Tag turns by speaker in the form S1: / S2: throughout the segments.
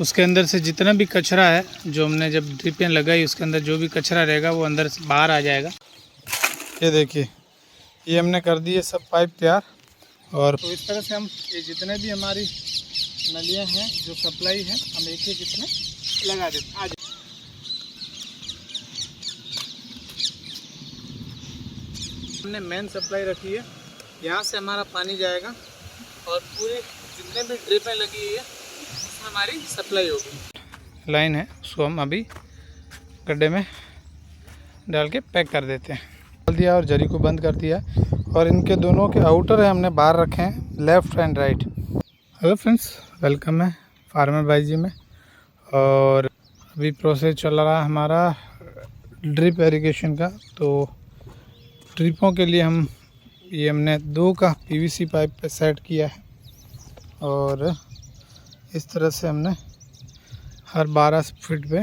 S1: उसके अंदर से जितना भी कचरा है, जो हमने जब ड्रिपें लगाई उसके अंदर जो भी कचरा रहेगा वो अंदर से बाहर आ जाएगा। ये देखिए, ये हमने कर दिए सब पाइप तैयार। और तो इस तरह से हम ये जितने भी हमारी नलियाँ हैं जो सप्लाई है, हम एक एक इसमें लगा देते हैं। आज हमने मेन सप्लाई रखी है, यहाँ से हमारा पानी जाएगा और पूरी जितने भी ड्रिपें लगी हुई है उसमें हमारी सप्लाई होगी। लाइन है, उसको हम अभी गड्ढे में डाल के पैक कर देते हैं। डाल दिया और जरी को बंद कर दिया। और इनके दोनों के आउटर है हमने बाहर रखे हैं, left and right. Hello friends, welcome है फार्मर भाई जी में। और अभी प्रोसेस चल रहा है हमारा ड्रिप इरिगेशन का। तो ड्रिपों के लिए हमने 2 का पीवीसी पाइप पे सेट किया है और इस तरह से हमने हर 12 फीट पे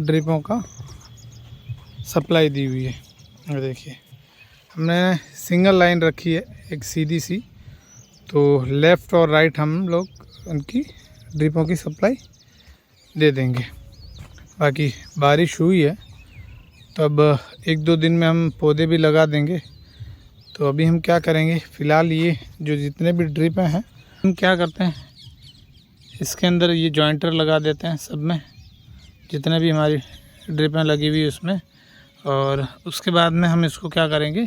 S1: ड्रिपों का सप्लाई दी हुई है। और देखिए, हमने सिंगल लाइन रखी है एक सीधी सी, तो लेफ़्ट और राइट हम लोग उनकी ड्रिपों की सप्लाई दे देंगे। बाकी बारिश हुई है तो अब 1-2 दिन में हम पौधे भी लगा देंगे। तो अभी हम क्या करेंगे, फ़िलहाल ये जो जितने भी ड्रिपें हैं हम क्या करते हैं, इसके अंदर ये जॉइंटर लगा देते हैं सब में, जितने भी हमारी ड्रिपें लगी हुई उसमें। और उसके बाद में हम इसको क्या करेंगे,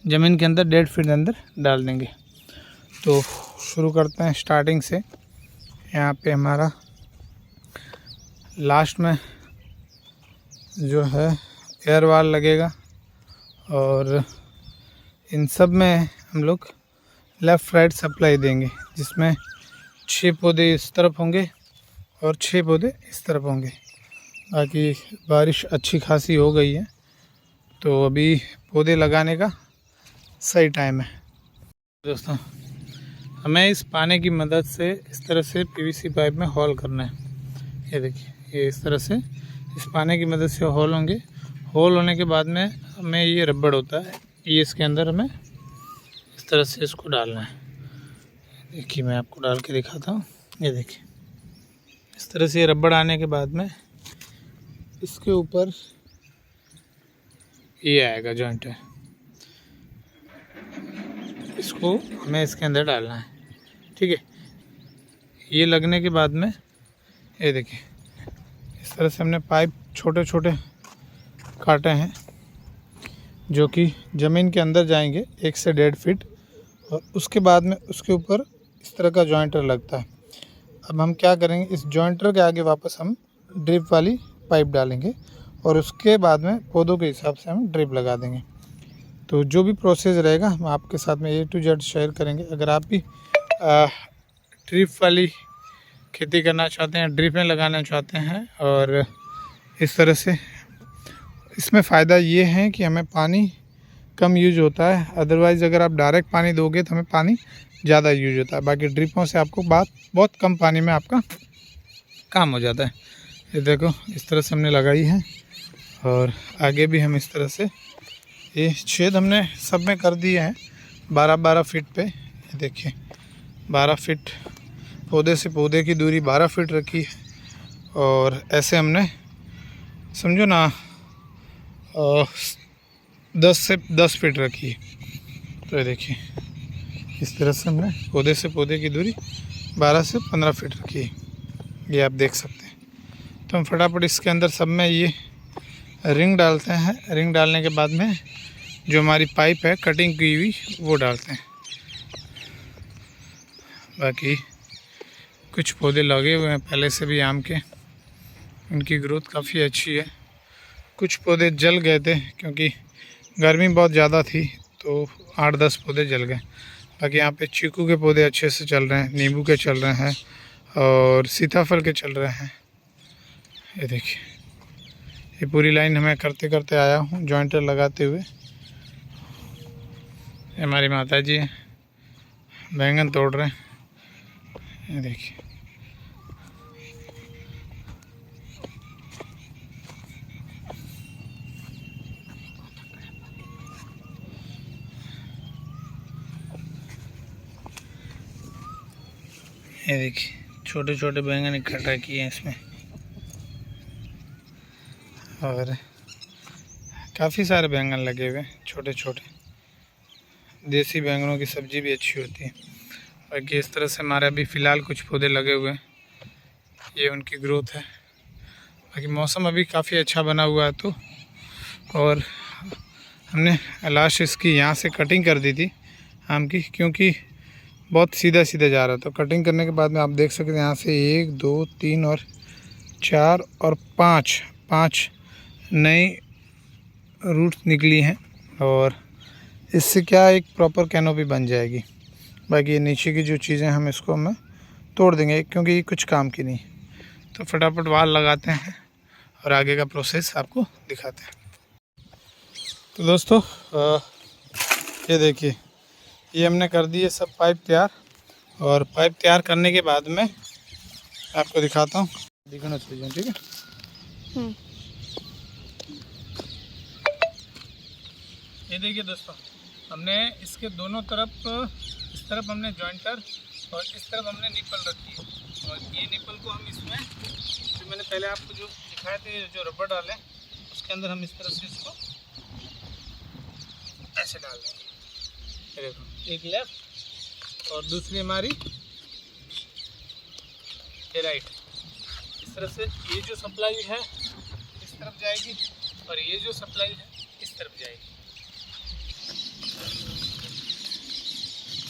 S1: ज़मीन के अंदर 1.5 फीट अंदर डाल देंगे। तो शुरू करते हैं स्टार्टिंग से। यहाँ पे हमारा लास्ट में जो है एयर वाल लगेगा और इन सब में हम लोग लेफ़्ट राइट सप्लाई देंगे, जिसमें 6 पौधे इस तरफ होंगे और 6 पौधे इस तरफ होंगे। बाकी बारिश अच्छी खासी हो गई है तो अभी पौधे लगाने का सही टाइम है। दोस्तों, हमें इस पानी की मदद से इस तरह से पीवीसी पाइप में होल करना है। ये देखिए, ये इस तरह से इस पानी की मदद से होल होंगे। होल होने के बाद में हमें ये रबड़ होता है, ये इसके अंदर हमें इस तरह से इसको डालना है। देखिए, मैं आपको डाल के दिखाता हूँ। ये देखिए, इस तरह से ये रबड़ आने के बाद में इसके ऊपर ये आएगा जॉइंट है, इसको हमें इसके अंदर डालना है। ठीक है, ये लगने के बाद में ये देखिए, इस तरह से हमने पाइप छोटे छोटे काटे हैं जो कि ज़मीन के अंदर जाएंगे 1 से 1.5 फीट। और उसके बाद में उसके ऊपर इस तरह का जॉइंटर लगता है। अब हम क्या करेंगे, इस जॉइंटर के आगे वापस हम ड्रिप वाली पाइप डालेंगे और उसके बाद में पौधों के हिसाब से हम ड्रिप लगा देंगे। तो जो भी प्रोसेस रहेगा हम आपके साथ में A to Z शेयर करेंगे। अगर आप भी ड्रिप वाली खेती करना चाहते हैं, ड्रिपें लगाना चाहते हैं, और इस तरह से इसमें फ़ायदा ये है कि हमें पानी कम यूज होता है। अदरवाइज़ अगर आप डायरेक्ट पानी दोगे तो हमें पानी ज़्यादा यूज होता है। बाकी ड्रिपों से आपको बहुत कम पानी में आपका काम हो जाता है। ये देखो, इस तरह से हमने लगाई है और आगे भी हम इस तरह से ये छेद हमने सब में कर दिए हैं 12-12 फीट पे। ये देखिए, 12 फीट पौधे से पौधे की दूरी 12 फीट रखी है। और ऐसे हमने समझो ना 10 से 10 फीट रखी है। तो ये देखिए, इस तरह से हमने पौधे से पौधे की दूरी 12 से 15 फीट रखी है, ये आप देख सकते हैं। तो हम फटाफट इसके अंदर सब में ये रिंग डालते हैं। रिंग डालने के बाद में जो हमारी पाइप है कटिंग की हुई वो डालते हैं। बाकी कुछ पौधे लगे हुए हैं पहले से भी आम के, उनकी ग्रोथ काफ़ी अच्छी है। कुछ पौधे जल गए थे क्योंकि गर्मी बहुत ज़्यादा थी, तो 8-10 पौधे जल गए। बाकी यहाँ पे चीकू के पौधे अच्छे से चल रहे हैं, नींबू के चल रहे हैं और सीताफल के चल रहे हैं। ये देखिए, ये पूरी लाइन मैं करते करते आया हूँ जॉइंटर लगाते हुए। हमारी माता जी हैं, बैंगन तोड़ रहे हैं। ये देखिए, ये देखिए छोटे छोटे बैंगन इकट्ठा किए हैं इसमें, और काफ़ी सारे बैंगन लगे हुए हैं छोटे छोटे। देसी बैंगनों की सब्ज़ी भी अच्छी होती है। बाकी इस तरह से हमारे अभी फ़िलहाल कुछ पौधे लगे हुए हैं, ये उनकी ग्रोथ है। बाकी मौसम अभी काफ़ी अच्छा बना हुआ है तो, और हमने लास्ट इसकी यहाँ से कटिंग कर दी थी आम की, क्योंकि बहुत सीधा सीधा जा रहा था। तो कटिंग करने के बाद में आप देख सकते हैं यहाँ से 1 2 3 और 4 और 5 नई रूट्स निकली हैं, और इससे क्या एक प्रॉपर कैनोपी बन जाएगी। बाकी ये नीचे की जो चीज़ें हम इसको हमें तोड़ देंगे, क्योंकि ये कुछ काम की नहीं। तो फटाफट वाल लगाते हैं और आगे का प्रोसेस आपको दिखाते हैं। तो दोस्तों ये देखिए, ये हमने कर दिए सब पाइप तैयार, और पाइप तैयार करने के बाद में आपको दिखाता हूँ, दिखाना चाहिए, ठीक है। ये देखिए दोस्तों, हमने इसके दोनों तरफ, इस तरफ हमने जॉइंटर और इस तरफ हमने निपल रखी है, और ये निपल को हम इसमें, जो मैंने पहले आपको जो दिखाए थे जो रबर डाले, उसके अंदर हम इस तरह से इसको ऐसे डाल देंगे। देखो, एक लेफ्ट और दूसरी हमारी ये राइट। इस तरह से ये जो सप्लाई है इस तरफ जाएगी, और ये जो सप्लाई है इस तरफ जाएगी।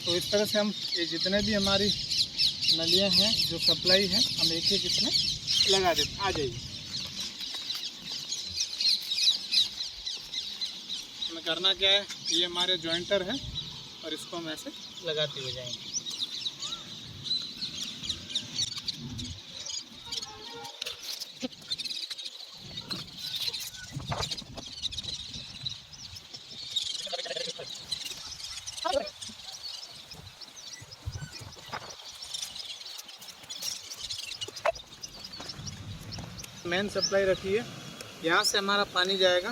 S1: तो इस तरह से हम ये जितने भी हमारी नलियां हैं जो सप्लाई है, हम एक एक इसमें लगा देते। आ जाइए, हमें करना क्या है, ये हमारे जॉइंटर है और इसको हम ऐसे लगाते हुए जाएंगे। मेन सप्लाई रखी है, यहाँ से हमारा पानी जाएगा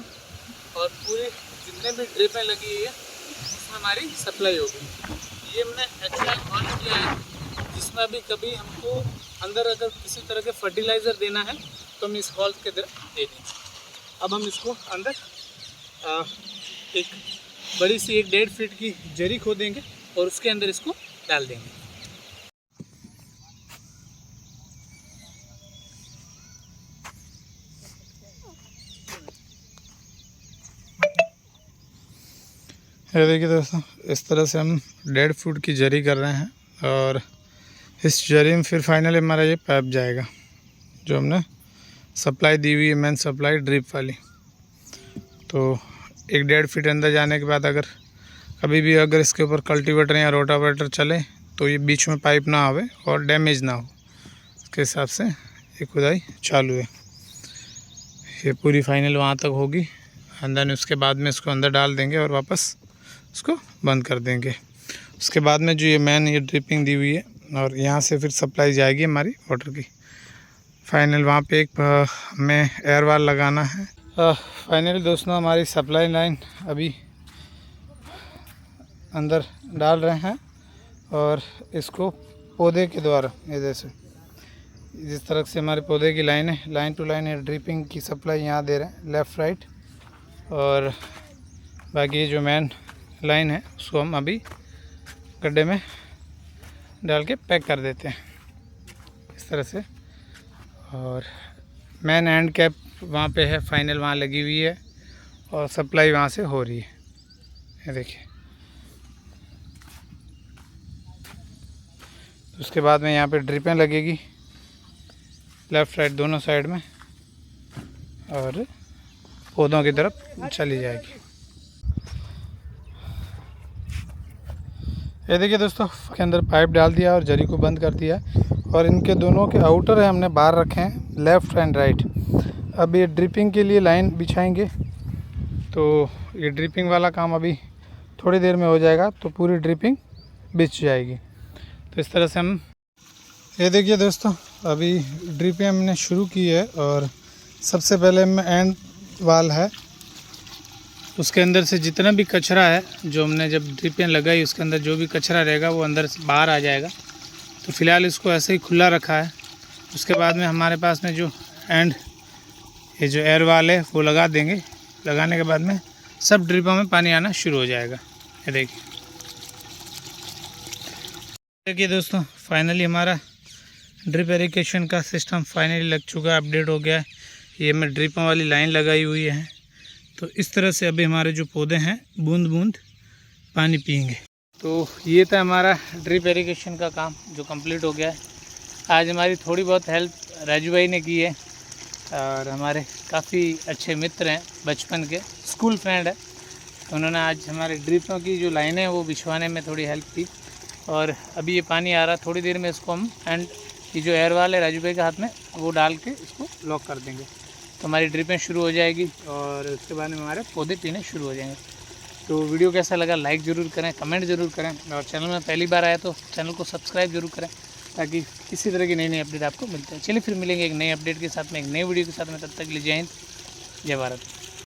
S1: और पूरी जितने भी ड्रिपें लगी है उसमें हमारी सप्लाई होगी। ये हमने HI ऑन किया है, जिसमें अभी कभी हमको अंदर अगर किसी तरह के फर्टिलाइज़र देना है तो हम इस हॉल्व के अंदर दे देंगे। अब हम इसको अंदर एक बड़ी सी 1.5 फीट की जरी खोदेंगे और उसके अंदर इसको डाल देंगे। ये देखिए दोस्तों, इस तरह से हम 1.5 फुट की जरी कर रहे हैं, और इस जरी में फिर फाइनली हमारा ये पाइप जाएगा जो हमने सप्लाई दी हुई है, मेन सप्लाई ड्रिप वाली। तो 1.5 फीट अंदर जाने के बाद अगर कभी भी अगर इसके ऊपर कल्टीवेटर या रोटावेटर चले तो ये बीच में पाइप ना आवे और डैमेज ना हो, इसके हिसाब से ये खुदाई चालू है। ये पूरी फाइनल वहाँ तक होगी अंदर, उसके बाद में इसको अंदर डाल देंगे और वापस उसको बंद कर देंगे। उसके बाद में जो ये मेन ये ड्रिपिंग दी हुई है, और यहाँ से फिर सप्लाई जाएगी हमारी वाटर की। फाइनल वहाँ पे एक हमें एयर वाल लगाना है। फाइनली दोस्तों, हमारी सप्लाई लाइन अभी अंदर डाल रहे हैं, और इसको पौधे के द्वारा ये जैसे जिस तरह से हमारे पौधे की लाइन है, लाइन टू लाइन है, ड्रिपिंग की सप्लाई यहाँ दे रहे हैं लेफ़्ट राइट, और बाकी ये जो मेन लाइन है उसको हम अभी गड्ढे में डाल के पैक कर देते हैं इस तरह से। और मेन एंड कैप वहाँ पे है, फाइनल वहाँ लगी हुई है, और सप्लाई वहाँ से हो रही है। ये देखिए, उसके बाद में यहाँ पे ड्रिपें लगेगी लेफ़्ट राइट दोनों साइड में, और पौधों की तरफ चली जाएगी। ये देखिए दोस्तों, के अंदर पाइप डाल दिया और जरी को बंद कर दिया, और इनके दोनों के आउटर है हमने बाहर रखे हैं लेफ़्ट एंड राइट। अब ये ड्रिपिंग के लिए लाइन बिछाएंगे, तो ये ड्रिपिंग वाला काम अभी थोड़ी देर में हो जाएगा, तो पूरी ड्रिपिंग बिछ जाएगी। तो इस तरह से हम, ये देखिए दोस्तों, अभी ड्रिपिंग हमने शुरू की है, और सबसे पहले में एंड वाल है, उसके अंदर से जितना भी कचरा है जो हमने जब ड्रिपें लगाई उसके अंदर जो भी कचरा रहेगा वो अंदर से बाहर आ जाएगा, तो फ़िलहाल इसको ऐसे ही खुला रखा है। उसके बाद में हमारे पास में जो एंड ये जो एयर वाल है वो लगा देंगे। लगाने के बाद में सब ड्रिपों में पानी आना शुरू हो जाएगा। ये देखिए दोस्तों, फाइनली हमारा ड्रिप इरिगेशन का सिस्टम फाइनली लग चुका है, अपडेट हो गया है। ये मैं ड्रिपों वाली लाइन लगाई हुई है। तो इस तरह से अभी हमारे जो पौधे हैं बूंद बूंद पानी पिएंगे। तो ये था हमारा ड्रिप इरिगेशन का काम जो कंप्लीट हो गया है। आज हमारी थोड़ी बहुत हेल्प राजू भाई ने की है और हमारे काफ़ी अच्छे मित्र हैं, बचपन के स्कूल फ्रेंड है। तो उन्होंने आज हमारे ड्रिपों की जो लाइनें हैं वो बिछवाने में थोड़ी हेल्प की। और अभी ये पानी आ रहा, थोड़ी देर में इसको हम एंड ये जो एयर वाल है राजू भाई के हाथ में वो डाल के इसको लॉक कर देंगे। तो हमारी ड्रिपें शुरू हो जाएगी और उसके बाद में हमारे पौधे पीने शुरू हो जाएंगे। तो वीडियो कैसा लगा लाइक ज़रूर करें, कमेंट ज़रूर करें और चैनल में पहली बार आया तो चैनल को सब्सक्राइब जरूर करें ताकि इसी तरह की नई नई अपडेट आपको मिलते हैं। चलिए फिर मिलेंगे एक नई अपडेट के साथ में, एक नई वीडियो के साथ में। तब तक के लिए जय हिंद, जय भारत।